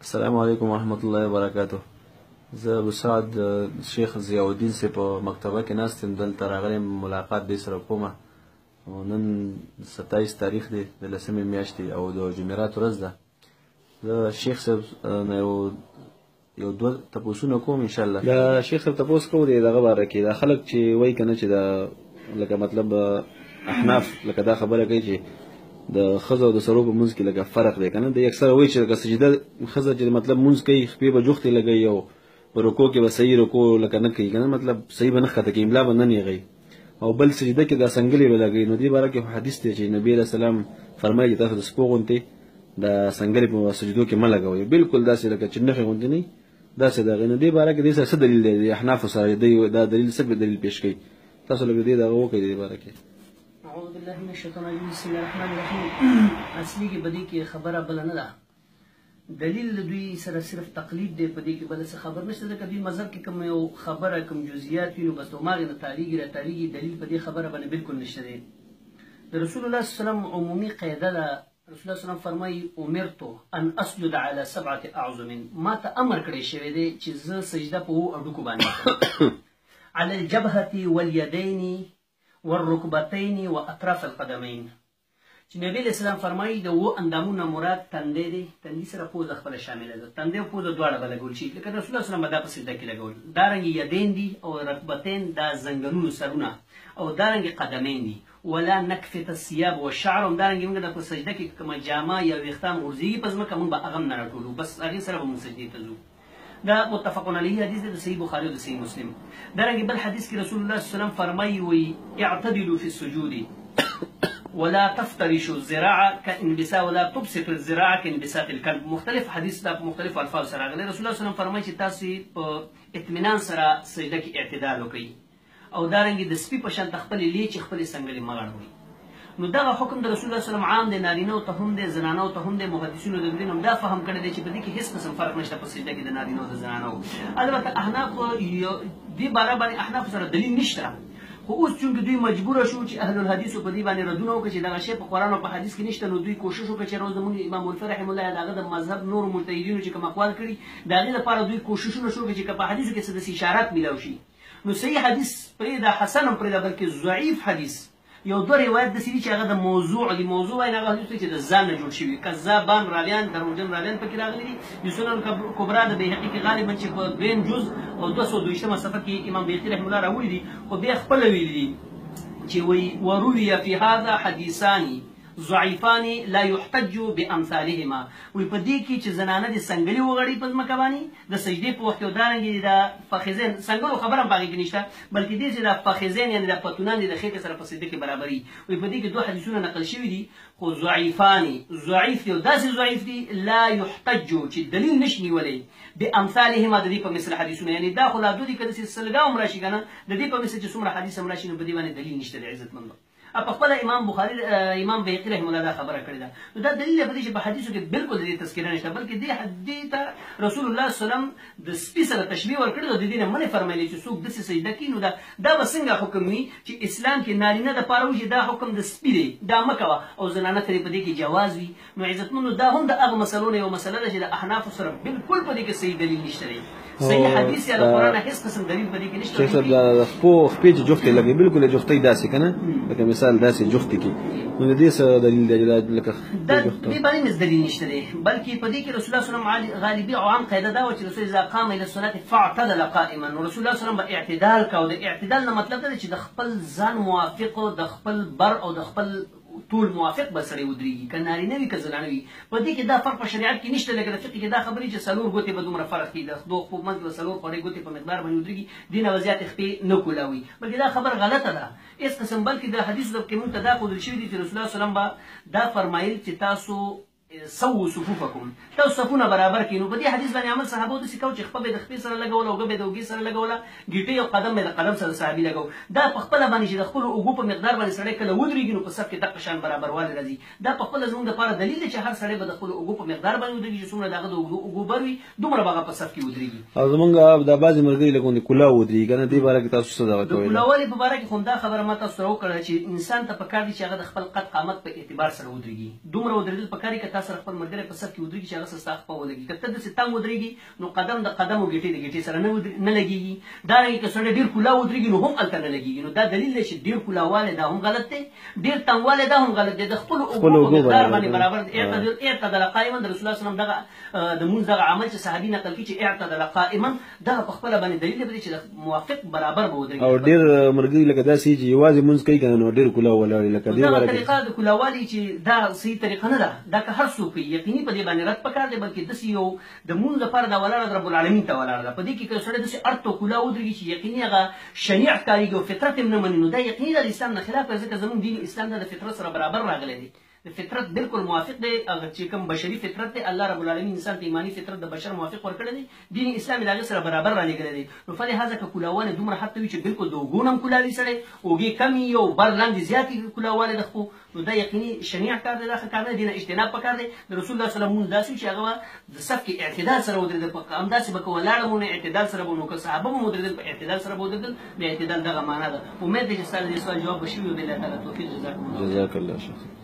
السلام علیکم ورحمۃ اللہ وبرکاتہ. زه ابو سعد شیخ ضیاء الدین سے په مکتبه کې ناست یم. دلته راغلی ملاقات دې سره کومه. نن 27 تاریخ دی د 10مې میاشتې او د جمعرات ورځ ده. زه شیخ صاحب نه یو دوه تپوسونه کوم انشاءالله. د شیخ صاحب تپوس کوو دی دغه باره کې دا خلک چې وایي که نه چې دا لکه مطلب احناف لکه دا خبره کوي چې د ښځو او د سړو په منځ کې لکه فرق دی که نه. دی اکثره وایي چې لکه سجده ښځه چې مطلب منځ کوي خپې به جوختې لګوي او په رکوع کې به صحیح رکوع لکه نه کوي که نه، مطلب صحیح به نه ښکته کوي، املا به نه نیغوي او بل سجده کې دا سنګلې به لګوي. نو دې باره کې حدیث دی چې نبي علیه السلام فرمایي چې تاسو د سپو غوندې دا سنګلې په سجدو کې مه لګوئ، بالکل داسې لکه چې نښې غوندې نه وي داسې د هغې. نو دې باره کې دې سره څه دلیل دی؟ د احنافو سره دا دلیل څه دلیل پیش کوي؟ تاسو لږ دې دغه وکړئ دې باره کې. اعوذ بالله من الشیطان الرجیم. بسم الله الرحمن الرحیم. اصلي کې بدی کې خبره بل نه ده، دلیل دوی سره صرف تقلید دی، په دې کې بل څه خبر نشته. ځکه دوی مذهب کې کوم یو خبره کوم جزئیات وي نو بس هماغې نه تاریږي راتاریږي، دلیل په دې خبره باندې بالکل نشته دی. د رسول الله صلی الله علیه وسلم عمومي قاعده ده. رسول الله صلی الله علیه وسلم فرمایي امرت ان اسجد على 7 اعظم، ما ته امر کړی شوی دی چې زه سجده په 7 هډوکو باندې على الجبهه واليدين والركبتين واطراف القدمين. چې نبی علیہ السلام فرمایي د 7 اندامونه مراد تندی دی، تندي سره پوزه خپله شامله ده، تندی او پوزه دواړه به لګول شي لکه رسول الله صلی الله علیه وسلم به دا په سجده کې لګول. دارنګې یدین دي او رکبتین دا زنګنونو سرونه او دارنګې قدمین دي. ولا نکفت الثياب والشعر، هم دارنګې موږ د په سجده کې کومه جامه یا ویښتان غورځېږي په ځمکه موږ به هغه هم نه راټولو، بس هغې سره به موږ سجدې ته ځو. دا متفقون علیه حدیث دی د صحیح بخاري او د صحیح مسلم. دارنګې بل حدیث کې رسول الله صلی الله علیه وسلم فرمایي وی اعتدلوا فی السجود ولا تفترشوا الذراع كانبساط ولا تبسط الذراع كانبساط الكلب. مختلف حدیث دا مختلف الفاظ سره راغلی. رسول الله صلی الله علیه وسلم فرمایي چې تاسو په اطمینان سره سجده کې اعتدال وکړئ او دارنګې د سپي په شان خپلې لیچې خپلې سنګلې مه غړوئ. نو دغه حکم د رسول الله صلی الله علیه وسلم عام دی، نارینهو ته هم دی، زنانو ته هم دی. محدثینو د دین هم دا فهم کړی دی چې په دې کې هېڅ قسم فرق نشته په سجده کې د نارینهو د زنانو. البته احناف دې باره باندې احنافو سره دلیل نشته، خو اوس چونکې دوی مجبوره شو چې اهل الحدیثو په دې باندې ردونه وکړي چې دغه شی په قرآن او په حدیث کې نشته، نو دوی کوشش وکړه چې روز زموږ امام الفقه رحمه الله د هغه د مذهب نورو مجتهدینو چې کوم اقوال کړي د هغې لپاره دوی کوششونه شروع کړي چې که په حدیثو کې څه داسې اشارات میلاو شي. نو صحیح حدیث پرېږده، حسن هم پرېږده، بلکې ضعیف حدیث یو دوه روایت داسې دي چې هغه د موضوع دي. موضوع وایي هغه حدیث دی چې د ځان نه جوړ شوي، کذابان راویان دروغجن راویان پکې راغلي دي. د سنن کبرا د بیهقي کې غالبا چې په 2 جز او 220 صفحه کې امام بیهقي رحمه الله راوړي دي، خو بیا خپله ویلي دي چې وی وروي فی هذا حدیثان ضعیفان لا یحتج بامثالهما. وی په دې کې چې زنانه د سنګلې وغړي په ځمکه باندې د سجدې په وخت کې، دارنګې د فخذین سنګلو خبره هم په هغې کې نشته، بلکې دې چې د فخذین یعنې د پتونان دي د خېټې سره په سجده کې برابري. وی په دې کې 2 حدیثونه نقل شوي دي خو ضعیفان، ضعیف دي او داسې ضعیف دي لا یحتج چې دلیل نشي نیولی بامثالهما د دې په مثل حدیثونه. یعنې دا خو لا دو دي که داسې سلګا هم راشي که نه د دې په مثل چې څومره حدیث هم راشي نو په دې باندې دلیل نشته د عزتمندو. په خپله امام بخاري امام بیهقي رحمه الله دا خبره کړې ده. نو دا دلیل دی په دې چې په حدیثو کې بالکل د دې تذکره نشته، بلکې دې ته رسول الله صلی الله علیه وسلم د سپي سره تشبیه ورکړې ده. د دې نه منې فرمایلې چې څوک داسې سجده کوي نو دا به څنګه حکم وي چې اسلام کې نارینه دپاره وي چې دا حکم د سپي دی دا مه کوه او زنانه ته په دې کې جواز وي. نو عزتمندو دا هم د هغه مسلو نه یو مسله ده چې د احنافو سره بالکل په دې کې صحیح دلیل نشته دی. صحیح حدیث یا د قرآن هېڅ قسم دلیل په دې کې نشته. شیخ صاحب د خپې چې جوختې لګوي بالکل یې جوختۍ داسې که نه لکه مثال داسې جوختې کې، نو د دې څه دلیل دی لکه دې باندې هېڅ دلیل نشته دی، بلکې په دې کې رسول الله صلی الله علیه وسلم غالبي او عام قاعده دا وه چې رسول اذا قام الى الصلاه فاعتدل قائما. نو رسول الله صلی الله علیه وسلم به اعتدال کوه. د اعتدال نه مطلب دا دی چې د خپل ځان موافق او د خپل بر او د خپل ټول موافق به سړی ودرېږي، که نارینه وي که زنانه وي. په دې کې دا فرق په شریعت کې نشته. لکه د فقه کې دا خبرې چې 4 ګوتې به دومره فرق کړي، د خدو خپو منځ کې به 4 خوړې ګوتې په مقدار باندې ودرېږي، دې نه به زیاتې خپې نه کولاوي، بلکې دا خبره غلطه ده هېڅ قسم. بلکې د حدیثو کې موږ ته دا ښودل شوي دي چې رسول الله صلی الله علیه وسلم به دا فرمایل چې تاسو سووا صفوفکم، تاسو صفونه برابر کړئ. نو په دې حدیث باندې عمل صحابو داسې کوو چې خپه به د خپې سره لګوله، اوږه به د اوږې سره لګوله، ګیټۍ او قدم به د قدم سره صحابي لګو. دا په خپله باندې چې د خپلو اوږو په مقدار باندې سړی کله ودرېږي نو په صف کې دغه شان برابروالی راځي. دا په خپله زموږ دپاره دلیل دی چې هر سړی به د خپلو اوږو په مقدار باندې ودرېږي چې څومره د هغه د اوږو بر وي دومره به هغه په صف کې ودرېږي. او زمونږ دا بعضې ملګري لکه غوندې کلاو ودرېږي که نه، دې باره کې تاسو څه دغه کوئ؟ د کلاوالي په باره کې خو همدا خبره ما تاسو سره وکړله چې انسان ته پکار دي چې هغه د خپل قد قامت په اعتبار سره ودرېږي. دومره ودرېدل پکار دي که تا سره خپل ملګری په صف کې ودرېږي چې هغه سره ستا خپه ولګي که ته داسې تنګ ودرېږي نو قدم د قدم او ګېټې د ګېټې سره نه لګېږي دارنګې که سړی ډېر کولاو ودرېږي نو هم هلته نه لګېږي نو دا دلیل دی چې ډېر کولاوالی دا هم غلط دی ډېر تنګوالی دا هم غلط دی د خپلو اوږو په مقدار باندې برابر دی اعتدل قائما د رسول الله صلی الله علیه وسلم دغه د مونځ دغه عمل چې صحابي نقل کړي چې اعتدل قائما دغه په خپله باندې دلیل دی چې د موافق برابر به ودرېږي او ډېر ملګري لکه داسې چې یوازې مونځ کوي که نه نو ډېر کولاو ولاړ لکه دغه طریقه د کولاوالي چې دا صحیح طریقه نه ده دا که هر څوک کوي یقیني په دې باندې رد پکار دی بلکې داسې یو د مونځ لپاره دا ولاړه د رب العالمین ته ولاړه ده په دې کې که سړی داسې اړ ته کولاو ودرېږي چې یقیني هغه شنیع ښکارېږي او فطرت یې نه مني نو دا یقیني ده د اسلام نه خلاف دی ځکه زموږ دین اسلام دا د فطرت سره برابر راغلی دی د فطرت بالکل موافق دی هغه چې کوم بشري فطرت دی الله رب العالمین انسان ته ایماني فطرت د بشر موافق ورکړی دی دین اسلام د هغې سره برابر رالېږلی دی نو فلهذا که کولاوالی دومره حد ته وي چې بالکل د اوږو نه هم کولاوي سړی اوږې کم وي او بر لاندې زیات وي کولاوالی د خپو نو دا یقیني شنیع کار دی دا ښه کار نه دی دې نه اجتناب پکار دی د رسول الله صلی الله علیه وسلم مونځ داسې چې هغه به د صف کې اعتدال سره ودرېدل همداسې به که ولاړه مو نه اعتدال سره به نو که صحابه به ودرېدل په اعتدال سره به ودرېدل د اعتدال دغه معنا ده امید دی چې ستا د دې سوال جواب به شوي وي بالله تعالی توفیق جزاک الله شکر